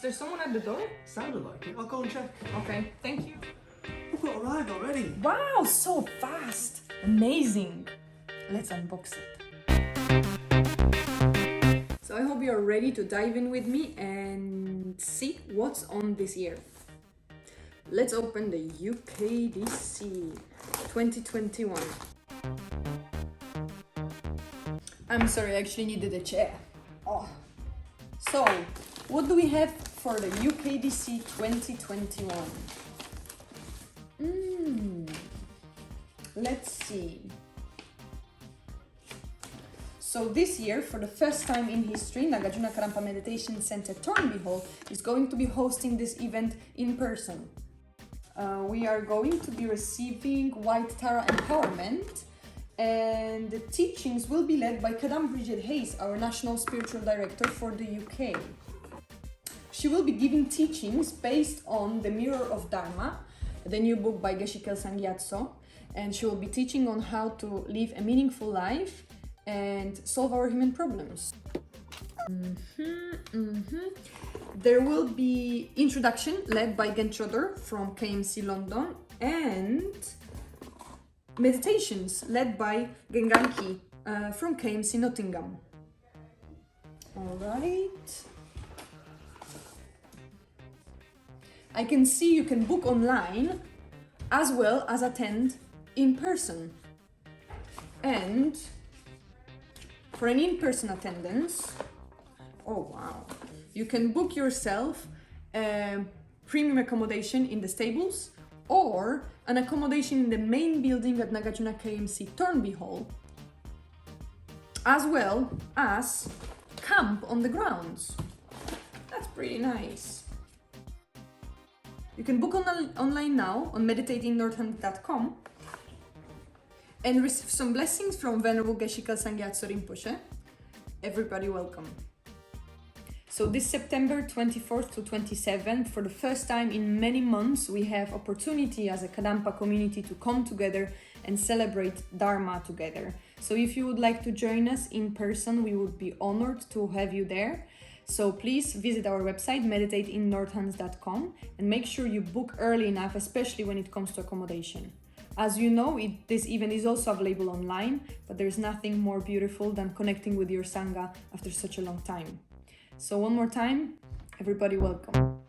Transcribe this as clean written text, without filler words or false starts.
Is there someone at the door? Sounded like it. I'll go and check. Okay, thank you. We've got arrived already. Wow, so fast! Amazing! Let's unbox it. So I hope you're ready to dive in with me and see what's on this year. Let's open the UKDC 2021. I'm sorry, I actually needed a chair. Oh. So, what do we have for the UKDC 2021? Let's see. So this year, for the first time in history, Nagarjuna Kadampa Meditation Center Thornby Hall is going to be hosting this event in person. We are going to be receiving White Tara Empowerment, and the teachings will be led by Kadampa Hayes, our National Spiritual Director for the UK. She will be giving teachings based on The Mirror of Dharma, the new book by Geshe Kelsang Gyatso, and she will be teaching on how to live a meaningful life and solve our human problems. There will be introduction led by Gen Chodor from KMC London and meditations led by Genganki from KMC Nottingham. Alright. I can see you can book online as well as attend in person. And for an in-person attendance, oh wow, you can book yourself premium accommodation in the stables or an accommodation in the main building at Nagarjuna KMC Thornby Hall, as well as camp on the grounds. That's pretty nice. You can book online now on medtateinnorthand.com and receive some blessings from Venerable Geshe Kelsang Gyatso Rinpoche. Everybody welcome. So this September 24th to 27th, for the first time in many months, we have opportunity as a Kadampa community to come together and celebrate Dharma together. So if you would like to join us in person, we would be honored to have you there. So please visit our website, medtateinnorthand.com, and make sure you book early enough, especially when it comes to accommodation. As you know, this event is also available online, but there's nothing more beautiful than connecting with your Sangha after such a long time. So one more time, everybody welcome.